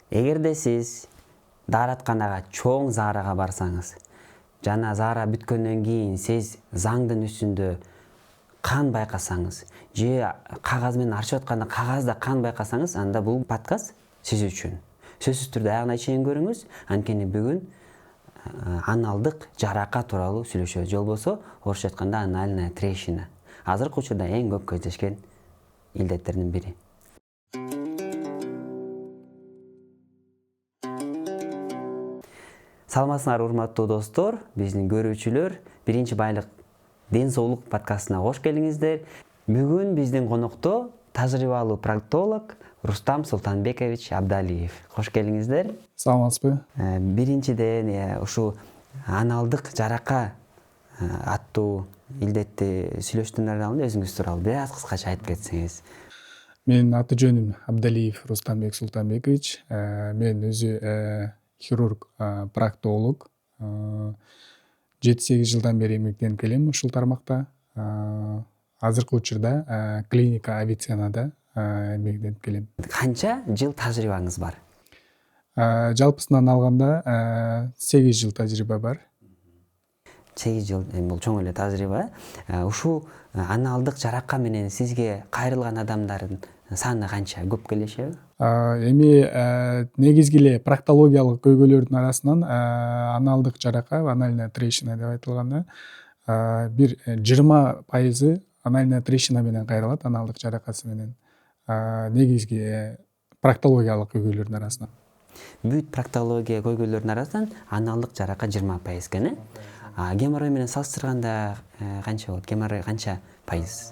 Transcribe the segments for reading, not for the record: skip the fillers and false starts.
Эгерде сиз дааратканага чоң заарага барсаңыз, жана заара бүткөндөн кийин сиз заңдын үстүндө кан байкасаңыз, же кагаз менен арчып атканда кагазда кан байкасаңыз, анда бул подкаст сиз үчүн. Сөзсүз түрдө аягына чейин көрүңүз, анткени бүгүн аналдык жарака тууралуу сүйлөшөбүз. Же болбосо орусча айтканда анальная трещина. Азыркы учурда эң көп кездешкен илдеттердин бири. Саламатсыңар урматтуу достор, биздин көрүүчүлөр, биринчи байлык ден соолук подкастына кош келиңиздер. Бүгүн биздин конокто тажрыйбалуу проктолог Рустам Султанбекович Абдалиев. Кош келиңиздер. Саламатсызбы? Биринчиден ушу аналдык жарака аттуу илдетти сүйлөштүңөр алдында өзүңүз тууралуу бир аз кыскача айтып кетсеңиз. Менин аты жөнүм Абдалиев Рустамбек Султанбекович. Мен өзү хирург, проктолог. 7-8 жылдан бери эмгектенип келем ушул тармакта. Азыркы учурда клиника Авиценнада эмгектенип келем. Канча жыл тажрыйбаңыз бар? Жалпысынан алганда 8 жыл тажрыйба бар. 8 жыл бул чоң эле тажрыйба. Ушул аналдык жарака менен сизге кайрылган адамдардын саны канча? Көп келишеби? Эми негизги эле проктологиялык көйгөйлөрдүн арасынан аналдык жарака, анальная трещина деп айтылганда, бир 20% анальная трещина менен кайрылат, аналдык жаракасы менен. Негизги проктологиялык көйгөйлөрдүн арасынан. Бүт проктология көйгөйлөрдүн арасынан аналдык жарака 20% экен, геморрой менен салыштырганда канча болот? Геморрой канча пайыз?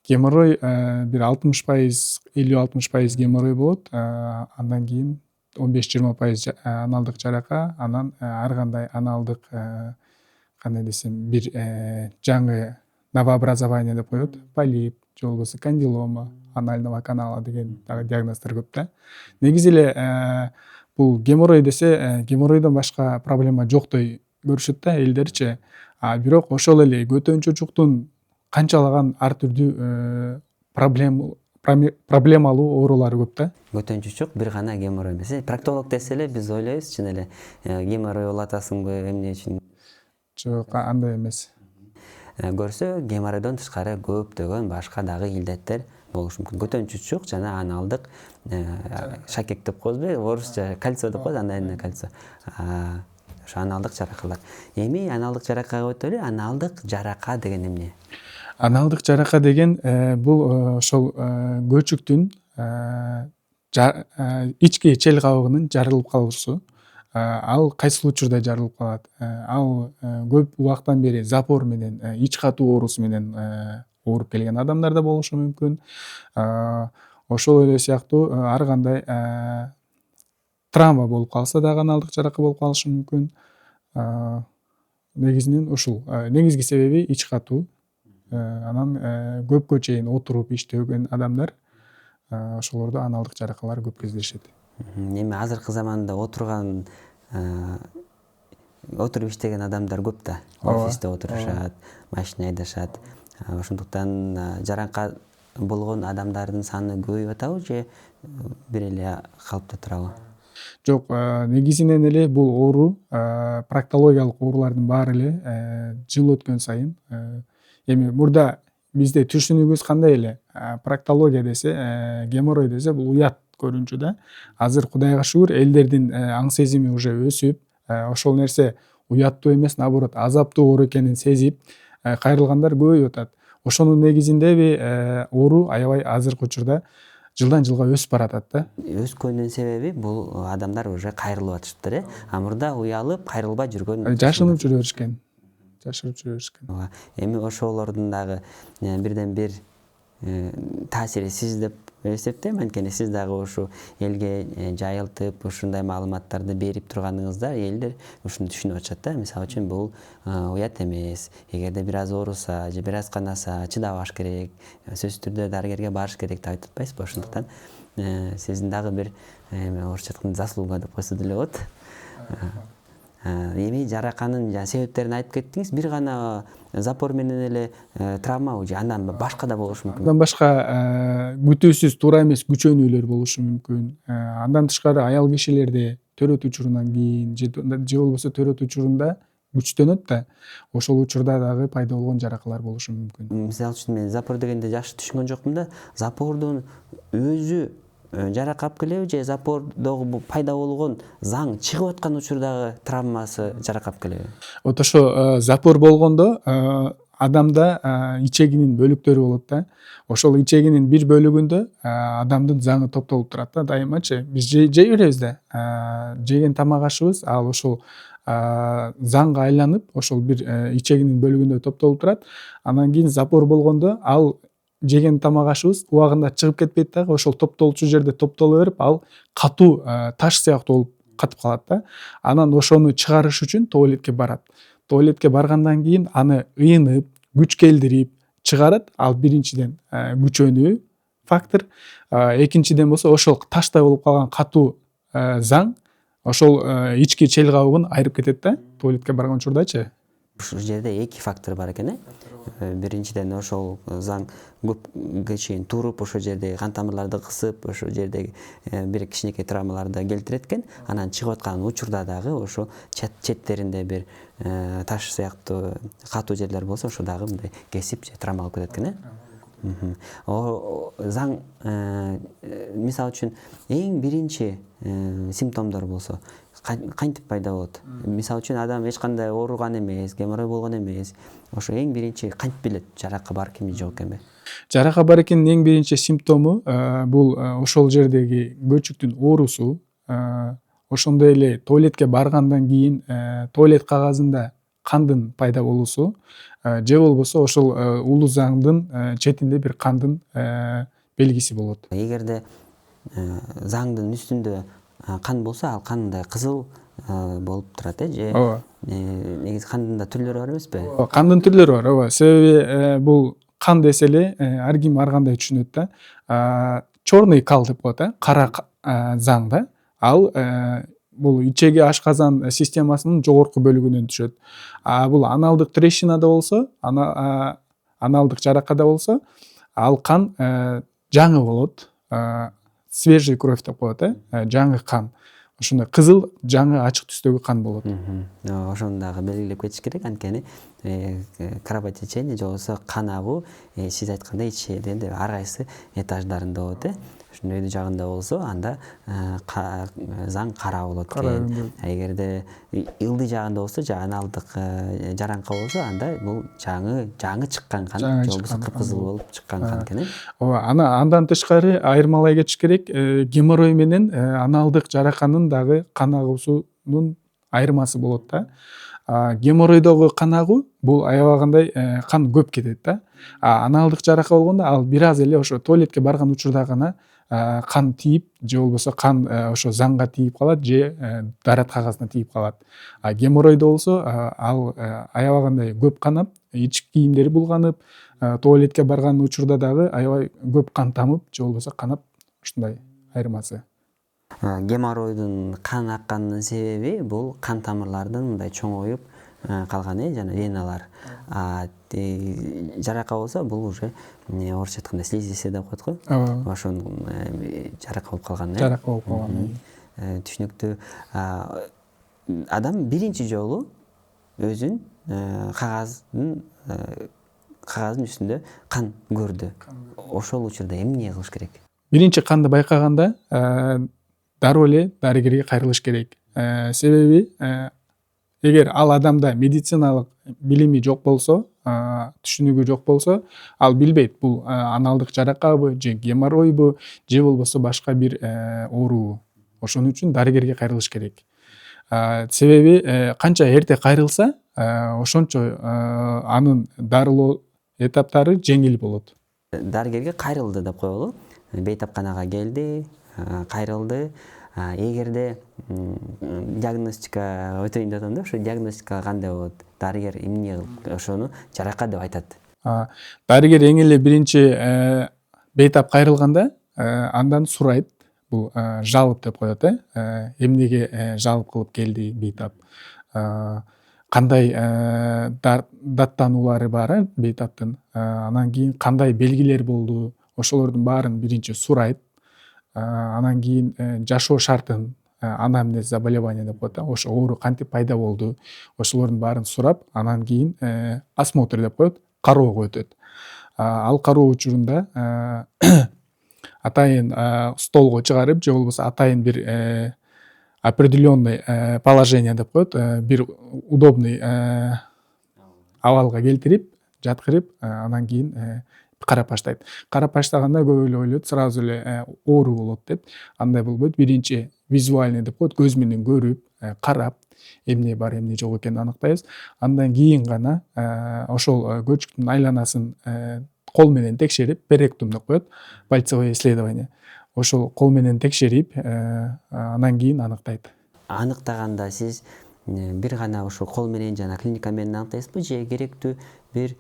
Геморрой бир 60%, 50-60% геморрой болот. Андан кийин 15-20% аналдык жарака, анан ар кандай аналдык кандай десем, бир жаңы новообразование деп коет, полип же болбосо кандилома анального канала деген дагы диагноздор көп да. Негизи эле бул геморрой десе, геморройдон башка проблема жоктой көрүшөт да элдерчи. Бирок ошол эле көтөнчүчүктүн канчалаган ар түрдүү проблемалуу оорулары көп да. Көтөнчүчүк бир гана геморрой эмес. Проктолог десе эле биз ойлойбуз чын эле геморрой болуп атасыңбы, эмне үчүн? Жок, андай эмес. Көрсө, геморройдон тышкары көптөгөн башка дагы илдеттер болушу мүмкүн. Көтөнчүчүк жана аналдык шакек деп коебузбу, орусча кольцо деп коет, анальное кольцо. Ошо аналдык жаракалар. Эми аналдык жаракага өтөлү. Аналдык жарака деген эмне? Аналдык жарака деген бул ошол көчүктүн ички чел кабыгынын жарылып калуусу. Ал кайсыл учурда жарылып калат? Ал көп убактан бери запор менен, ич катуу оорусу менен ооруп келген адамдарда болушу мүмкүн. Ошол эле сыяктуу ар кандай травма болуп калса дагы аналдык жарака болуп калышы мүмкүн. Негизинен ушул. Негизги себеби ич катуу. Анан көпкө чейин отуруп иштеген адамдар, ошолордо аналдык жаракалар көп кездешет. Эми азыркы заманда отуруп иштеген адамдар көп да. Офисте отурушат, машина айдашат. Ошондуктан жарака болгон адамдардын саны көбөйүп атабы же бир эле калыпта турабы? Жок, негизинен эле бул оору, проктологиялык оорулардын баары эле жыл өткөн сайын, эми мурда бизде түшүнүгүбүз кандай эле? Проктология десе, геморрой десе бул уят көрүнчү да. Азыр Кудайга шүгүр, элдердин аң сезими уже өсүп, ошол нерсе уяттуу эмес, наоборот, азаптуу оору экенин сезип, кайрылгандар көбөйүп атат. Ошонун негизиндеби оору аябай азыркы учурда жылдан жылга өсүп баратат да. Өскөндүн себеби бул адамдар уже кайрылып атышыптыр, мурда уялып, кайрылбай жүргөн. Жашынып жүрө беришкен. Эми ошолордун дагы бирден бир таасири сиз деп эсептейм, анткени сиз дагы ушу элге жайылтып, ушундай маалыматтарды берип турганыңызда элдер ушуну түшүнүп атышат да. Мисалы үчүн бул уят эмес. Эгерде бир аз ооруса же бир аз канаса чыдабаш керек, сөзсүз түрдө дарыгерге барыш керек деп айтып атпайсызбы? Ошондуктан сиздин дагы бир орусча айтканда заслуга деп койсо деле болот. эми жараканын себептерин айтып кеттиңиз. Бир гана запор менен эле травмабы же андан башка да болушу мүмкүн? Андан башка күтүүсүз туура эмес күчөнүүлөр болушу мүмкүн. Андан тышкары аял кишилерде төрөт учурунан кийин же болбосо төрөт учурунда күчтөнөт да, ошол учурда дагы пайда болгон жаракалар болушу мүмкүн. Мисалы үчүн мен запор дегенде жакшы түшүнгөн жокмун да. Запордун өзү жарака алып келеби же запордогу пайда болгон заң чыгып аткан учурдагы травмасы жарака алып келеби? Вот ошо запор болгондо адамда ичегинин бөлүктөрү болот да. Ошол ичегинин бир бөлүгүндө адамдын заңы топтолуп турат да. Дайымачы биз жей беребиз да. Жеген тамак ашыбыз ал ошол заңга айланып, ошол бир ичегинин бөлүгүндө топтолуп турат. Анан кийин запор болгондо ал жеген тамак ашыбыз убагында чыгып кетпейт дагы, ошол топтолчу жерде топтоло берип, ал катуу таш сыяктуу болуп катып калат да. Анан ошону чыгарыш үчүн туалетке барат. Туалетке баргандан кийин аны ыйынып, күч келдирип чыгарат. Ал биринчиден күчөнүү фактор. Экинчиден болсо ошол таштай болуп калган катуу заң ошол ички чел кабыгын айырып кетет да, туалетке барган учурдачы. Ушул жерде эки фактор бар экен. Биринчиден ошол заң көпкө чейин туруп, ошол жердеги кан тамырларды кысып, ошол жердеги бир кичинекей травмаларды келтирет экен. Анан чыгып аткан учурда дагы ошо четтеринде бир таш сыяктуу катуу жерлер болсо, ошо дагы мындай кесип же травма алып кетет экен. Заң мисалы үчүн эң биринчи симптомдор болсо кантип пайда болот? Мисалы үчүн адам эч кандай ооруган эмес, геморрой болгон эмес. Ошо эң биринчи кантип билет жарака бар экенби, жок экенби? Жарака бар экенин эң биринчи симптому бул ошол жердеги көчүктүн оорусу. Ошондой эле туалетке баргандан кийин туалет кагазында кандын пайда болуусу же болбосо ошол улузаңдын четинде бир кандын белгиси болот. Эгерде заңдын үстүндө кан болсо, ал кан мындай кызыл болуп турат же негизи кандын да түрлөрү бар эмеспи? Кандын түрлөрү бар, ооба. Себеби бул кан десе эле ар ким ар кандай түшүнөт да. Черный кал деп коет, кара заң да. Ал бул ичеги ашказан системасынын жогорку бөлүгүнөн түшөт. Бул аналдык трещинада болсо, аналдык жаракада болсо, ал кан жаңы болот. Свежий кровь деп коет, жаңы кан. Ошондой кызыл, жаңы ачык түстөгү кан болот. Ошону дагы белгилеп кетиш керек, анткени кровотечение же болбосо кан агуу сиз айткандай ичеден ар кайсы этаждарында болот. Ошондой жагында болсо, анда заң кара болот экен. Эгерде ылдый жагында болсо, же аналдык жараңка болсо, анда бул жаңы чыккан кан, же болбосо кыпкызыл болуп чыккан кан экен. Ооба, андан тышкары айырмалай кетиш керек. Геморрой менен аналдык жараканын дагы кан агуусунун айырмасы болот да. Геморройдогу кан агуу бул аябагандай кан көп кетет да. Аналдык жарака болгондо ал бир аз эле ошо туалетке барган учурда гана кан тийип, же болбосо кан ошо заңга тийип калат, же дарат кагазына тийип калат. Геморройдо болсо ал аябагандай көп канап, ички кийимдери булганып, туалетке барган учурда дагы аябай көп кан тамып, же болбосо канап, ушундай айырмасы. Геморройдун кан акканынын себеби бул кан тамырлардын мындай чоңоюп калган, жана веналар. Жарака болсо бул уже орусча айтканда слизистый деп коет го. Ошонун жарака болуп калган. Жарака болуп калган. Түшүнүктүү. Адам биринчи жолу өзүн кагаздын үстүндө кан көрдү. Ошол учурда эмне кылыш керек? Биринчи канды байкаганда дароо эле дарыгерге кайрылыш керек. Себеби эгер ал адамда медициналык билими жок болсо, түшүнүгү жок болсо, ал билбейт бул аналдык жаракабы, же геморройбу, же болбосо башка бир оору. Ошон үчүн дарыгерге кайрылыш керек. Себеби канча эрте кайрылса, ошончо анын дарылоо этаптары жеңил болот. Дарыгерге кайрылды деп коелу. Бейтапканага келди, кайрылды. Эгерде диагностика өтөйүн деп атам да, ошо диагностика кандай болот? Дарыгер эмне кылып ошону жарака деп айтат? Дарыгер эң эле биринчи бейтап кайрылганда андан сурайт. Бул жалоб деп коет, эмнеге жалоб кылып келди бейтап. кандай даттануулары бар бейтаптын, анан кийин кандай белгилер болду, ошолордун баарын биринчи сурайт. Анан кийин жашоо шартын, анамнез заболевание деп коет, ошо оору кантип пайда болду, ошолордун баарын сурап, анан кийин осмотр деп коет, кароого өтөт. Ал кароо учурунда атайын столго чыгарып, же болбосо атайын бир определенный положение деп коет, бир удобный абалга келтирип, жаткырып, анан кийин карап баштайт. Карап баштаганда көп эле ойлойт сразу эле оору болот деп. Андай болбойт. Биринчи визуальный деп коет, көз менен көрүп, карап, эмне бар, эмне жок экенин аныктайбыз. Андан кийин гана ошол көчүктүн айланасын кол менен текшерип, перектум деп коет, пальцевое исследование. Ошол кол менен текшерип, анан кийин аныктайт. Аныктаганда сиз бир гана ошо кол менен жана клиника менен аныктайсызбы, же керектүү бир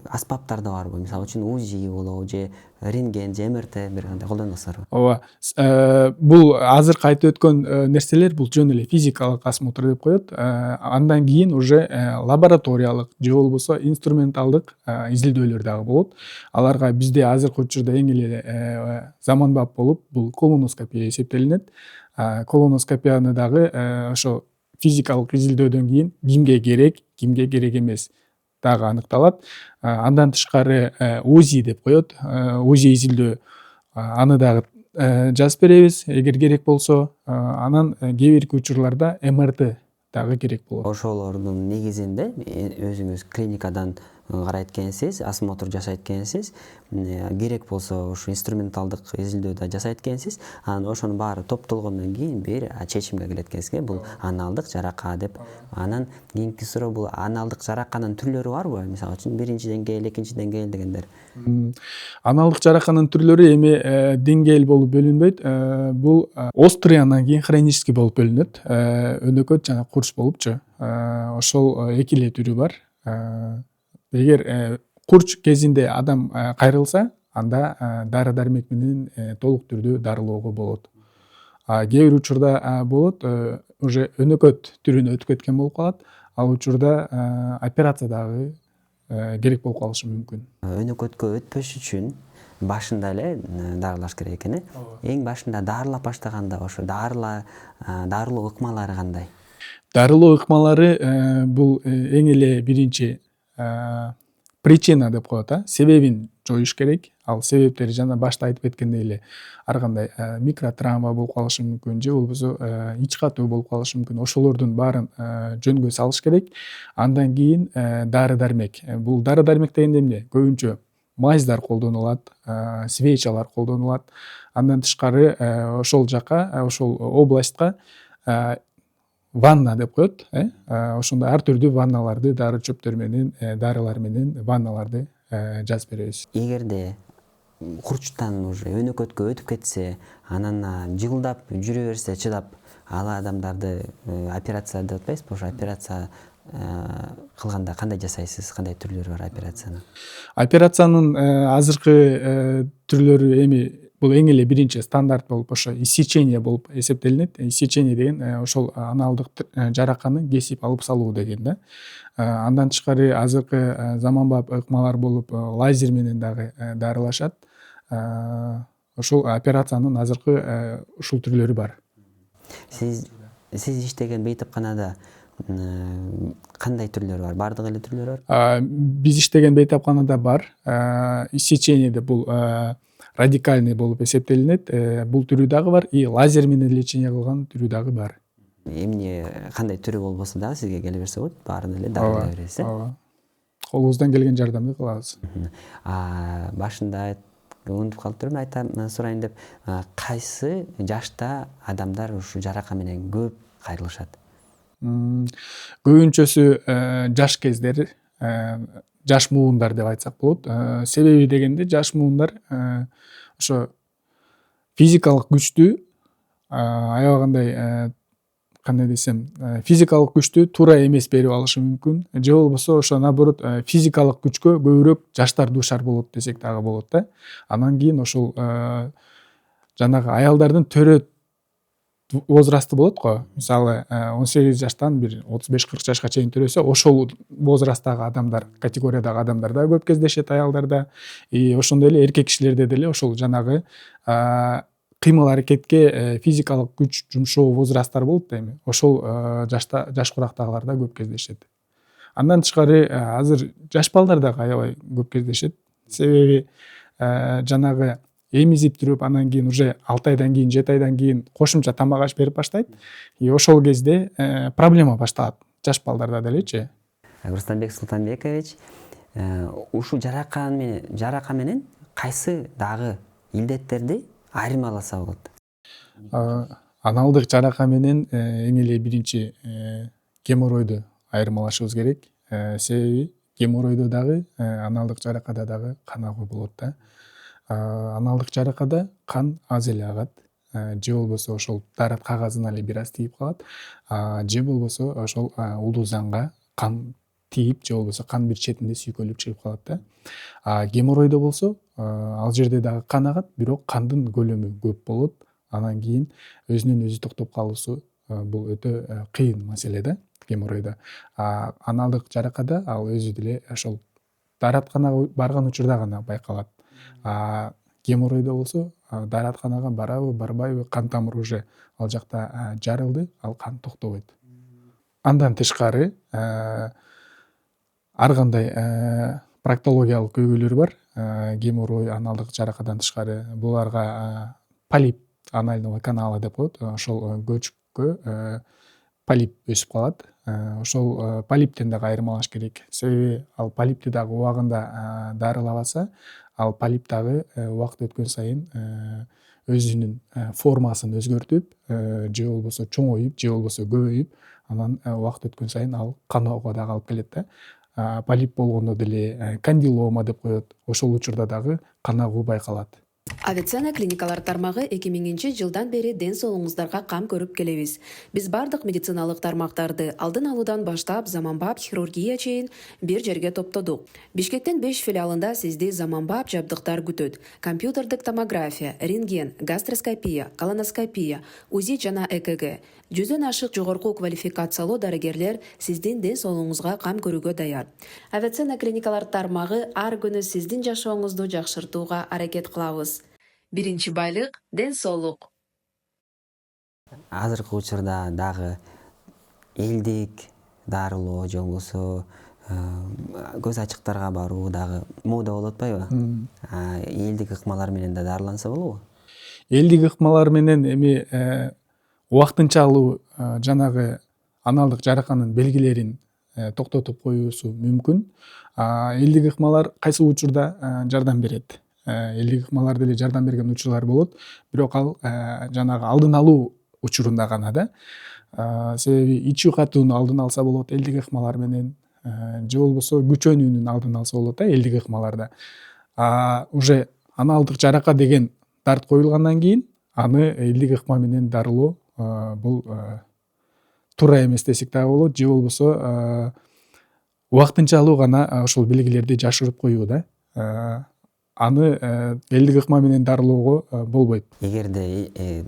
аспаптар да барбы? Мисалы үчүн УЗИ болобу, же рентген, же МРТ бир кандай колдоносуздарбы? Ооба. Бул азыркы айтып өткөн нерселер бул жөн эле физикалык осмотр деп коет. Андан кийин уже лабораториялык же болбосо инструменталдык изилдөөлөр дагы болот. Аларга бизде азыркы учурда эң эле заманбап болуп бул колоноскопия эсептелинет. Колоноскопияны дагы ошо физикалык изилдөөдөн кийин кимге керек эмес дагы аныкталат. Андан тышкары УЗИ деп коет. УЗИ изилдөө, аны дагы жазып беребиз эгер керек болсо. Анан кээ бирки учурларда МРТ дагы керек болот. Ошолордун негизинде өзүңүз клиникадан карайт экенсиз, осмотр жасайт экенсиз, керек болсо ушу инструменталдык изилдөө да жасайт экенсиз. Анан ошонун баары топтолгондон кийин бир чечимге келет экенсизге, бул аналдык жарака деп. Анан кийинки суроо, бул аналдык жараканын түрлөрү барбы? Мисалы үчүн биринчи деңгээл, экинчи деңгээл дегендер. Аналдык жараканын түрлөрү эми деңгээл болуп бөлүнбөйт. Бул острый, анан кийин хронический болуп бөлүнөт. Өнөкөт жана курч болупчу. Ошол эки эле түрү бар. Эгер курч кезинде адам кайрылса, анда дары дармек менен толук түрдө дарылоого болот. Кээ бир учурда болот, уже өнөкөт түрүнө өтүп кеткен болуп калат. Ал учурда операция дагы керек болуп калышы мүмкүн. Өнөкөткө өтпөш үчүн башында эле дарылаш керек экен. Эң башында дарылап баштаганда ошо дарылоо ыкмалары кандай? Дарылоо ыкмалары бул эң эле биринчи причина деп коет, себебин жоюш керек. Ал себептери жана башта айтып кеткендей эле ар кандай микротравма болуп калышы мүмкүн, же болбосо ич катуу болуп калышы мүмкүн. Ошолордун баарын жөнгө салыш керек. Андан кийин дары дармек. Бул дары дармек дегенде эмне? Көбүнчө мазьдар колдонулат, свечалар колдонулат. Андан тышкары ошол жака, ошол областка ванна деп коет. Ошондо ар түрдүү ванналарды, дары чөптөр менен, дарылар менен ванналарды жазып беребиз. Эгерде курчтан уже өнөкөткө өтүп кетсе, анан жылдап жүрө берсе, чыдап, ал адамдарды операция деп атпайсызбы? Ошо операция кылганда кандай жасайсыз? Кандай түрлөрү бар операциянын? Операциянын азыркы түрлөрү эми бул эң эле биринчи стандарт болуп ошо иссечение болуп эсептелинет. Иссечение деген ошол аналдык жараканы кесип алып салуу деген да. Андан тышкары азыркы заманбап ыкмалар болуп лазер менен дагы дарылашат. Ошол операциянын азыркы ушул түрлөрү бар. Сиз иштеген бейтапканада кандай түрлөрү бар? Бардык эле түрлөрү бар? Биз иштеген бейтапканада бар. Иссечение деп бул радикальный болуп эсептелинет. Бул түрү дагы бар. И лазер менен лечение кылган түрү дагы бар. Эмне кандай түрү болбосо дагы сизге келе берсе болот, баарын эле дарылай бересиз. Ооба. Колубуздан келген жардамды кылабыз. Башында унутуп калыптырмын, сурайын деп, кайсы жашта адамдар ушу жарака менен көп кайрылышат? Көбүнчөсү жаш кездер, жаш муундар деп айтсак болот. Себеби дегенде жаш муундар ошо физикалык күчтү аябагандай, кандай десем, физикалык күчтү туура эмес берип алышы мүмкүн. Же болбосо ошо наоборот физикалык күчкө көбүрөөк жаштар дуушар болот десек дагы болот да. Анан кийин ошол жанагы аялдардын төрөт возрасты болот го. Мисалы 18 жаштан бир 35-40 жашка чейин төрөсө, ошол возрасттагы адамдар, категориядагы адамдар да көп кездешет аялдарда. И ошондой эле эркек кишилерде деле ошол жанагы кыймыл аракетке физикалык күч жумшоо возрасттар болот да эми. Ошол жаш курактагыларда көп кездешет. Андан тышкары азыр жаш балдар дагы аябай көп кездешет. Себеби жанагы эмизип туруп, анан кийин уже 6 айдан кийин, 7 айдан кийин кошумча тамак аш берип баштайт. И ошол кезде проблема башталат жаш балдарда делечи. Рустамбек Султанбекович, ушул жарака менен кайсы дагы илдеттерди айырмаласа болот? Аналдык жарака менен эң эле биринчи геморройду айырмалашыбыз керек. Себеби геморройдо дагы, аналдык жаракада дагы кан агуу болот да. Аналдык жаракада кан аз эле агат, же болбосо ошол дарат кагазына эле бир аз тийип калат, же болбосо ошол улуузанга кан тийип, же болбосо кан бир четинде сүйкөлүп чыгып калат да. Геморройдо болсо ал жерде дагы кан агат, бирок кандын көлөмү көп болот. Анан кийин өзүнөн өзү токтоп калуусу бул өтө кыйын маселе да геморройдо. Аналдык жаракада ал өзү деле ошол дааратканага барган учурда гана байкалат. Геморройдо болсо дааратканага барабы барбайбы, кан тамыры уже ал жакта жарылды, ал кан токтобойт. Андан тышкары ар кандай проктологиялык көйгөйлөр бар. Геморрой, аналдык жаракадан тышкары буларга полип анального канала деп коет. Ошол көчүккө полип өсүп калат. Ошол полиптен дагы айырмалаш керек. Себеби ал полипти дагы убагында дарылабаса, ал полип дагы убакыт өткөн сайын өзүнүн формасын өзгөртүп, же болбосо чоңоюп, же болбосо көбөйүп, анан убакыт өткөн сайын ал каноого дагы алып келет да. Полип болгондо деле кандилома деп коет. Ошол учурда дагы кан агуу байкалат. Авиценна клиникалар тармагы 2000-жылдан бери ден соолугуңуздарга кам көрүп келебиз. Биз бардык медициналык тармактарды алдын алуудан баштап заманбап хирургия чейин бир жерге топтодук. Бишкектин 5 филиалында сизди заманбап жабдыктар күтөт. Компьютердик томография, рентген, гастроскопия, колоноскопия, УЗИ жана ЭКГ. 100дөн ашык жогорку квалификациялуу дарыгерлер сиздин ден соолугуңузга кам көрүүгө даяр. Авиценна клиникалар тармагы ар күнү сиздин жашооңузду жакшыртууга аракет кылабыз. Биринчи байлык – ден соолук. Азыркы учурда дагы элдик дарылоо же болбосо көз ачыктарга баруу дагы мода болуп атпайбы? Элдик ыкмалар менен да дарыланса болобу? Элдик ыкмалар менен эми убактынчалуу жанагы аналдык жараканын белгилерин токтотуп коюусу мүмкүн. Элдик ыкмалар кайсы учурда жардам берет? Элдик ыкмалар деле жардам берген учурлар болот, бирок ал жанагы алдын алуу учурунда гана да. Себеби ичүү катууну алдын алса болот элдик ыкмалар менен, же болбосо күчөнүүнүн алдын алса болот да элдик ыкмаларда. Уже аналдык жарака деген дарт коюлгандан кийин аны элдик ыкма менен дарылоо бул туура эмес десек дагы болот, же болбосо убактынчалуу гана ошол белгилерди жашырып коюу да. Аны элдик ыкма менен дарылоого болбойт. Эгерде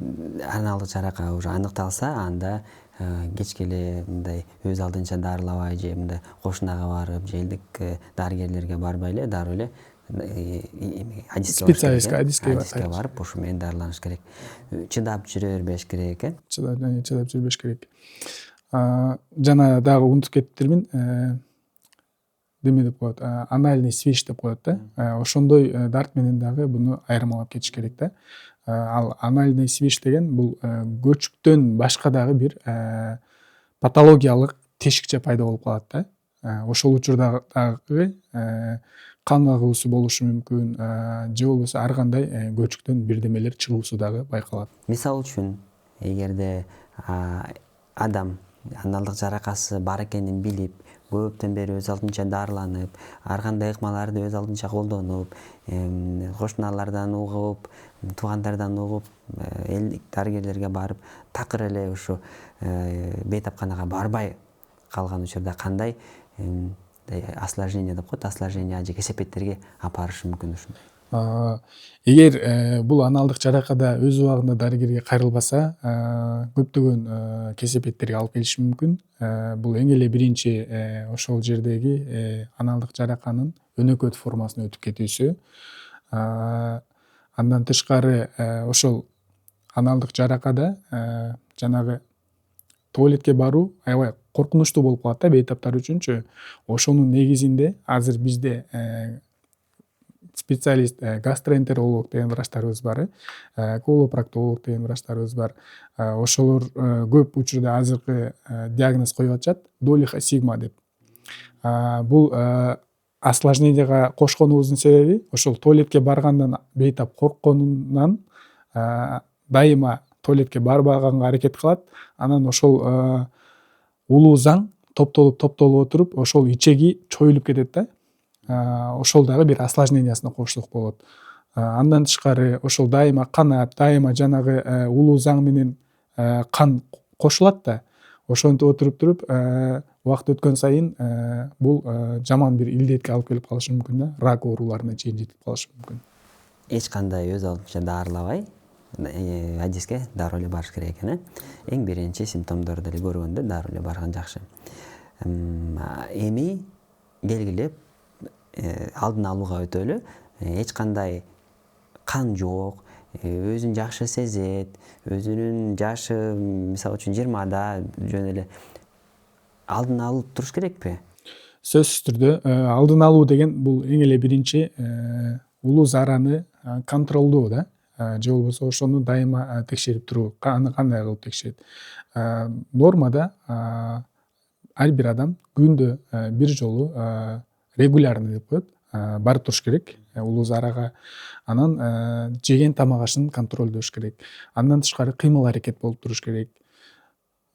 аналдык жарака уже аныкталса, анда кечке эле мындай өз алдынча дарылабай же мындай кошунага барып, же элдик дарыгерлерге барбай эле дароо эле адиске барып ушу менен дарыланыш керек. Чыдап жүрө бербеш керек, Чыдап жүрбөш керек. Жана дагы унутуп кетиптирмин, деме деп коет, анальный свиш деп коет да. Ошондой дарт менен дагы буну айырмалап кетиш керек да. Ал анальный свиш деген бул көчүктөн башка дагы бир патологиялык тешикче пайда болуп калат да. Ошол учурда дагы кан агуусу болушу мүмкүн, же болбосо ар кандай көчүктөн бирдемелер чыгуусу дагы байкалат. Мисал үчүн, эгерде адам аналдык жаракасы бар экенин билип, көптөн бери өз алдынча дарыланып, ар кандай ыкмаларды өз алдынча колдонуп, кошуналардан угуп, туугандардан угуп, элдик дарыгерлерге барып, такыр эле ушу бейтапканага барбай калган учурда кандай осложнение деп коет, осложнение же кесепеттерге апарышы мүмкүн ушундай? Эгер бул аналдык жаракада өз убагында дарыгерге кайрылбаса, көптөгөн кесепеттерге алып келиши мүмкүн. Бул эң эле биринчи ошол жердеги аналдык жараканын өнөкөт формасына өтүп кетүүсү. Андан тышкары ошол аналдык жаракада жанагы туалетке баруу аябай коркунучтуу болуп калат да бейтаптар үчүнчү. Ошонун негизинде азыр бизде специалист гастроэнтеролог деген врачтарыбыз бар, колопроктолог деген врачтарыбыз бар. Ошолор көп учурда азыркы диагноз коюп атышат долиха сигма деп. Бул осложненияга кошконубуздун себеби ошол туалетке баргандан бейтап коркконунан дайыма туалетке барбаганга аракет кылат. Анан ошол улуу заң топтолуп отуруп ошол ичеги чоюлуп кетет да. Ошол дагы бир осложнениясына кошсок болот. Андан тышкары ошол дайыма канат, дайыма жанагы улуу заң менен кан кошулат да. Ошентип отуруп туруп убакыт өткөн сайын бул жаман бир илдетке алып келип калышы мүмкүн да. Рак ооруларына чейин жетип калышы мүмкүн. Эч кандай өз алдынча дарылабай адиске дароо эле барыш керек экен. Эң биринчи симптомдорду эле көргөндө дароо эле барган жакшы. Эми белгилеп алдын алууга өтөлү. Эч кандай кан жок, өзүн жакшы сезет, өзүнүн жашы мисалы үчүн 20да жөн эле алдын алып туруш керекпи? Сөзсүз түрдө алдын алуу деген бул эң эле биринчи улуу зараны контролдоо да. Же болбосо ошону дайыма текшерип туруу. Аны кандай кылып текшерет? Нормада ар бир адам күндө бир жолу регулярно деп коет, барып туруш керек улуу зарага. Анан жеген тамак ашын контролдош керек. Андан тышкары кыймыл аракет болуп туруш керек.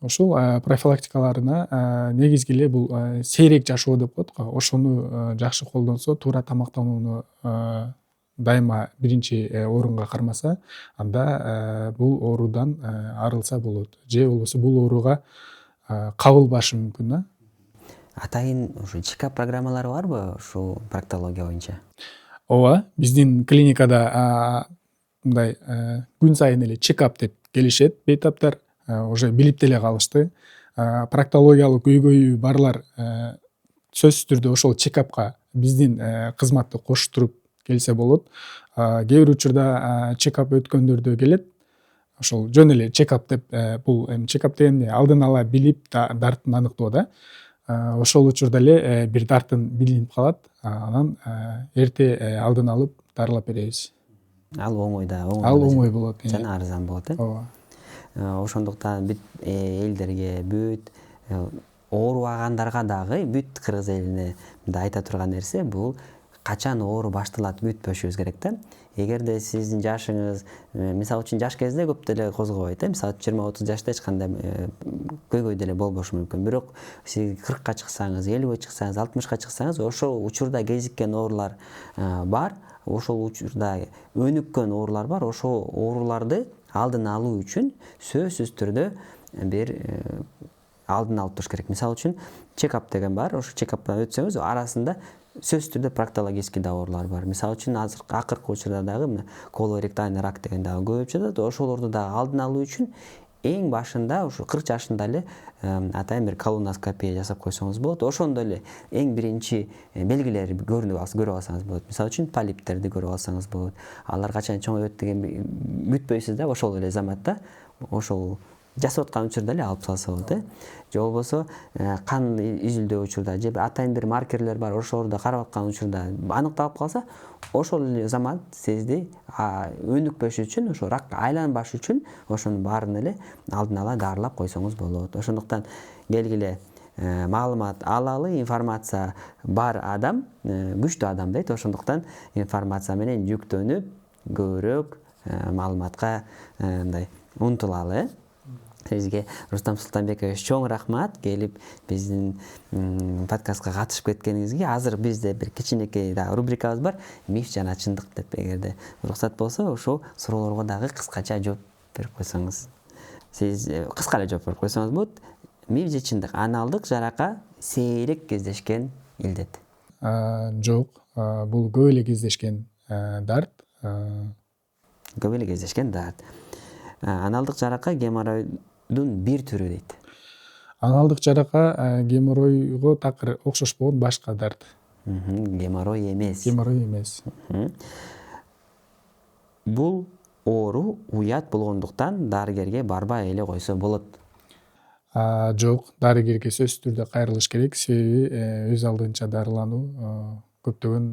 Ошол профилактикаларына негизги эле бул сейрек жашоо деп коет го. Ошону жакшы колдонсо, туура тамактанууну дайыма биринчи орунга кармаса, анда бул оорудан арылса болот. Же болбосо бул ооруга кабылбашы мүмкүн да. Атайын ушу чекап программалары барбы ушул проктология боюнча? Ооба, биздин клиникада мындай күн сайын эле чекап деп келишет бейтаптар. Уже билип деле калышты. Проктологиялык көйгөйү барлар сөзсүз түрдө ошол чекапка биздин кызматты коштуруп келсе болот. Кээ бир учурда чекап өткөндөрдө келет. Ошол жөн эле чекап деп, бул чекап дегенде алдын ала билип дарттын аныктоо да. Ошол учурда эле бир дартын билинип калат. Анан эрте алдын алып дарылап беребиз. Ал оңой да, ал оңой болот. Жана арзан болот. Ооба. Ошондуктан бүт элдерге, бүт оорубагандарга дагы, бүт кыргыз элине айта турган нерсе бул качан оору башталат күтпөшүбүз керек да. Эгерде сиздин жашыңыз, мисалы үчүн жаш кезде көп деле козгобойт, мисалы 20-30 жашта эч кандай көйгөй деле болбошу мүмкүн. Бирок сиз 40-ка чыксаңыз, 50-ге чыксаңыз, 60-ка чыксаңыз, ошол учурда кезиккен оорулар бар. Ошол учурда өнүккөн оорулар бар. Ошол ооруларды алдын алуу үчүн сөзсүз түрдө бир алдын алып туруш керек. Мисалы үчүн чекап деген бар. Ошол чекаптан өтсөңүз, арасында сөзсүз түрдө проктологический оорулар бар. Мисалы үчүн акыркы учурда дагы колоректальный рак деген дагы көбөйүп жатат. Ошолорду дагы алдын алуу үчүн эң башында ушу 40 жашында эле атайын бир колоноскопия жасап койсоңуз болот. Ошондо эле эң биринчи белгилери көрүп алсаңыз болот. Мисалы үчүн полиптерди көрүп алсаңыз болот. Алар качан чоңойот деген күтпөйсүз да, ошол эле заматта ошол жасап аткан учурда эле алып салса болот. Же болбосо кан изилдөө учурда же атайын бир маркерлер бар, ошолорду карап аткан учурда аныкталып калса, ошол эле замат сизди өнүкпөш үчүн, ошо ракка айланбаш үчүн ошонун баарын эле алдын ала дарылап койсоңуз болот. Ошондуктан келгиле маалымат алалы, информация бар адам күчтүү адам дейт. Ошондуктан информация менен жүктөнүп, көбүрөөк маалыматка мындай умтулалы. Сизге Рустам Султанбекович чоң рахмат келип биздин подкастка катышып кеткениңизге. Азыр бизде бир кичинекей рубрикабыз бар, миф жана чындык деп. Эгерде уруксат болсо, ошол суроолорго дагы кыскача жооп берип койсоңуз. Сиз кыска эле жооп берип койсоңуз болот. Миф же чындык? Аналдык жарака сейрек кездешкен илдет. Жок, бул көп эле кездешкен дарт, көп эле кездешкен дарт. Аналдык жарака геморройдун бир түрү дейт. аналдык жарака геморройго такыр окшош болгон башка дарт. Геморрой эмес. Геморрой эмес. Бул оору уят болгондуктан дарыгерге барбай эле койсо болот. Жок, дарыгерге сөзсүз түрдө кайрылыш керек, себеби өз алдынча дарылануу көптөгөн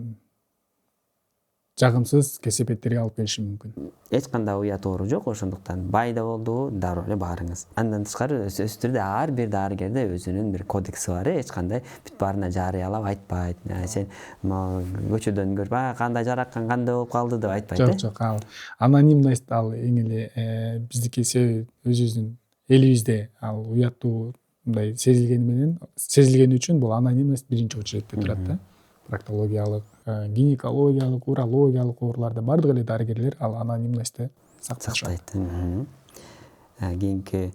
жагымсыз кесепеттерге алып келиши мүмкүн. Эч кандай уят оору жок, ошондуктан бай да болду, дароо эле барыңыз. Андан тышкары сөзсүз түрдө ар бир дарыгерде өзүнүн бир кодекси бар. Эч кандай бүт баарына жарыялап айтпайт. Сен көчөдөн көрүп, кандай жараккан, кандай болуп калды деп айтпайт. Жок, ал анонимность ал эң эле биздики себеби өзүбүздүн элибизде ал уяттуу мындай сезилгени үчүн бул анонимность биринчи очередте турат да. Проктологиялык, гинекологиялык, урологиялык ооруларда бардык эле дарыгерлер ал анонимностьти сакташат. Кийинки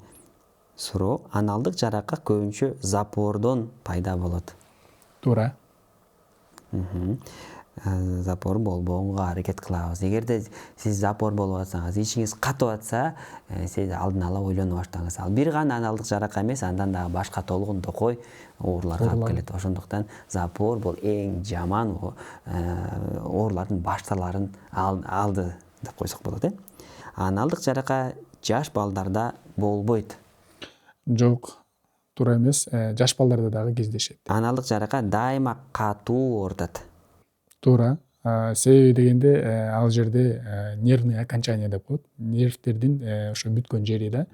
суроо, аналдык жарака көбүнчө запордон пайда болот. Туура. Запор болбогонго аракет кылабыз. Эгерде сиз запор болуп атсаңыз, ичиңиз катып атса, сиз алдын ала ойлоно баштаңыз. Ал бир гана аналдык жарака эмес, андан дагы башка толгон токой ооруларга алып келет. Ошондуктан запор бул эң жаман оорулардын башталарын алды деп койсок болот. Аналдык жарака жаш балдарда болбойт. Жок, туура эмес. Жаш балдарда дагы кездешет. Аналдык жарака дайыма катуу оорутат. Туура. Себеби дегенде ал жерде нервный окончание деп коет. Нервтердин ошо бүткөн жери да.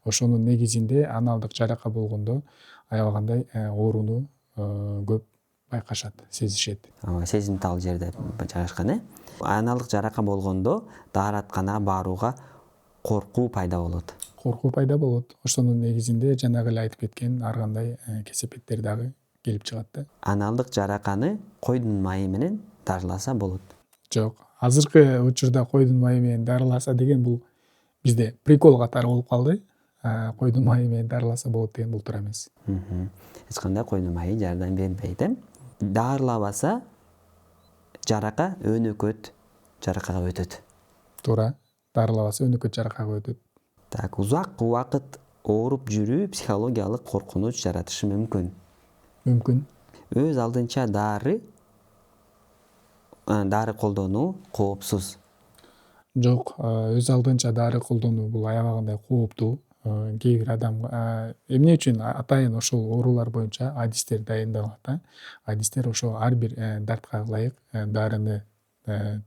Ошонун негизинде аналдык жарака болгондо аябагандай ооруну көп байкашат, сезишет. Сезимтал жерде жайгашкан. Аналдык жарака болгондо дааратканага барууга коркуу пайда болот. Коркуу пайда болот. Ошонун негизинде жанагы эле айтып кеткен ар кандай кесепеттер дагы келип чыгат да. Аналдык жараканы койдун майы менен дарыласа болот. Жок, азыркы учурда койдун майы менен дарыласа деген бул бизде прикол катары болуп калды. Койдун майы менен дарыласа болот деген бул туура эмес. Эч кандай койдун майы жардам бербейт. Дарылабаса жарака өнөкөт жаракага өтөт. Туура. Дарылабаса өнөкөт жаракага өтөт. Узак убакыт ооруп жүрүү психологиялык коркунуч жаратышы мүмкүн. Өз алдынча дары колдонуу коопсуз. Жок, өз алдынча дары колдонуу бул аябагандай кооптуу. Кээ бир адам эмне үчүн атайын ошол оорулар боюнча адистер дайындалат. Адистер ошо ар бир дартка ылайык дарыны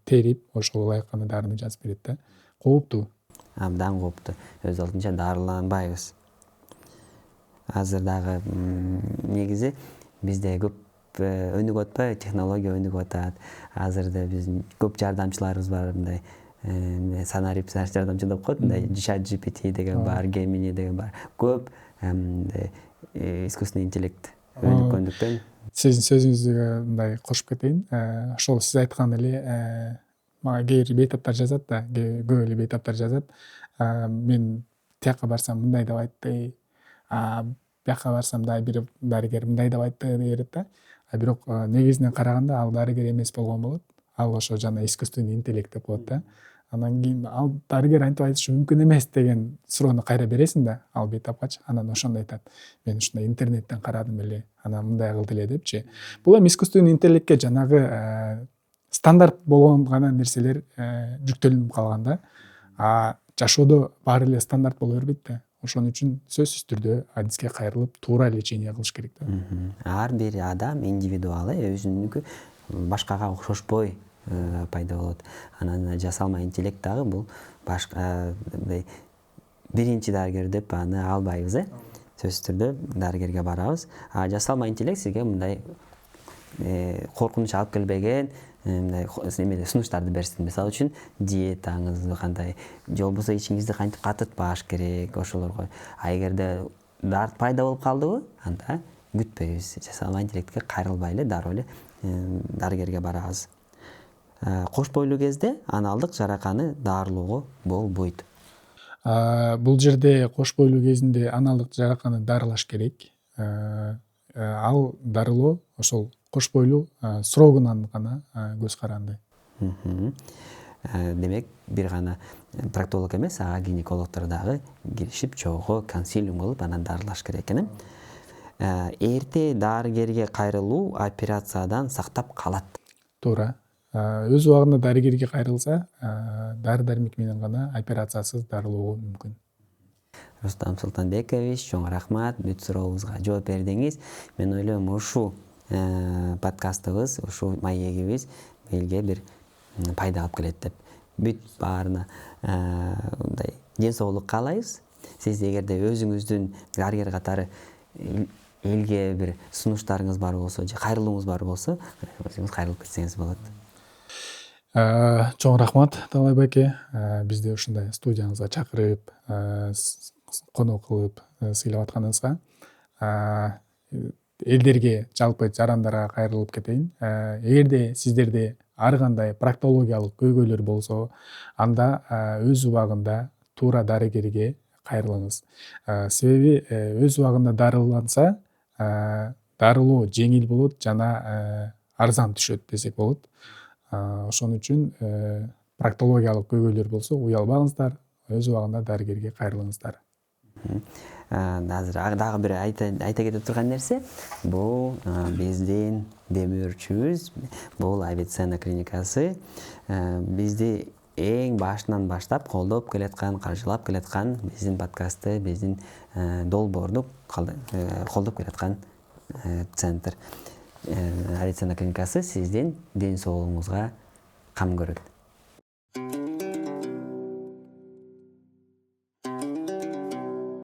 терип, ошого ылайык гана дарыны жазып берет да. Кооптуу. Абдан кооптуу. Өз алдынча дарыланбайбыз. Азыр дагы негизи бизде көп өнүгүп атпайбы, технология өнүгүп атат. Азырда биздин көп жардамчыларыбыз бар, мындай санарип жардамчы деп коет, мындай ChatGPT деген бар, Gemini деген бар. Көп искусственный интеллект өнүккөндүктөн. Сиздин сөзүңүзгө мындай кошуп кетейин. Ошол сиз айткан эле мага кээ бир бейтаптар жазат да, көп эле бейтаптар жазат. Мен тияка барсам мындай деп айтты, бияка барсам дагы бир дарыгер мындай деп айтты берет да. Бирок негизинен караганда ал дарыгер эмес болгон болот. Ал ошо жана искусственный интеллект деп коет да. Анан кийин ал дарыгер антип айтышы мүмкүн эмес деген суроону кайра бересиң да ал бейтапкачы. Анан ошондо айтат: мен ушундай интернеттен карадым эле, анан мындай кылды эле депчи. Бул эми искусственный интеллектке жанагы стандарт болгон гана нерселер жүктөлүнүп калган да. Жашоодо баары эле стандарт боло бербейт да. Ошон үчүн сөзсүз түрдө адиске кайрылып туура лечение кылыш керек да. Ар бир адам индивидуал, өзүнүкү башкага окшошпой пайда болот. Анан жасалма интеллект дагы бул башка биринчи дарыгер деп аны албайбыз. Сөзсүз түрдө дарыгерге барабыз. Жасалма интеллект сизге мындай коркунуч алып келбеген сунуштарды берсин. Мисалы үчүн диетаңызды кандай, же болбосо ичиңизди кантип катытпаш керек, ошолорго. Эгерде дарт пайда болуп калдыбы, анда күтпөйбүз. Жасалма интеллектке кайрылбай эле дароо эле дарыгерге барабыз. Кош бойлуу кезде аналдык жараканы дарылоого болбойт. Бул жерде кош бойлуу кезинде аналдык жараканы дарылаш керек. Ал дарылоо ошол кош бойлуу срогунан гана көз каранды. Демек бир гана проктолог эмес, ага гинекологдор дагы киришип чогуу консилиум болуп анан дарылаш керек экен. Эрте дарыгерге кайрылуу операциядан сактап калат. Туура. Өз убагында дарыгерге кайрылса, дары дармек менен гана операциясыз дарылоо мүмкүн. Рустам Султанбекович, чоң рахмат, бүт сурообузга жооп бердиңиз. Мен ойлойм ушул подкастыбыз, ушул маегибиз элге бир пайда алып келет деп. Бүт баарына мындай ден соолук каалайбыз. Сиз эгерде өзүңүздүн дарыгер катары элге бир сунуштарыңыз бар болсо, же кайрылууңуз бар болсо, өзүңүз кайрылып кетсеңиз болот. Чоң рахмат Таалай байке, бизди ушундай студияңызга чакырып, конок кылып сыйлап атканыңызга. Элдерге, жалпы жарандарга кайрылып кетейин. Эгерде сиздерде ар кандай проктологиялык көйгөйлөр болсо, анда өз убагында туура дарыгерге кайрылыңыз. Себеби өз убагында дарыланса, дарылоо жеңил болот жана арзан түшөт десек болот. Ошон үчүн проктологиялык көйгөйлөр болсо уялбаңыздар, өз убагында дарыгерге кайрылыңыздар. Азыр дагы бир айта кетип турган нерсе, бул биздин демөөрчүбүз, бул Авиценна клиникасы бизди эң башынан баштап колдоп келаткан, каржылап келаткан, биздин подкастты, биздин долбоорду колдоп келаткан центр. Авиценна клиникасы сиздин ден соолугуңузга кам көрөт.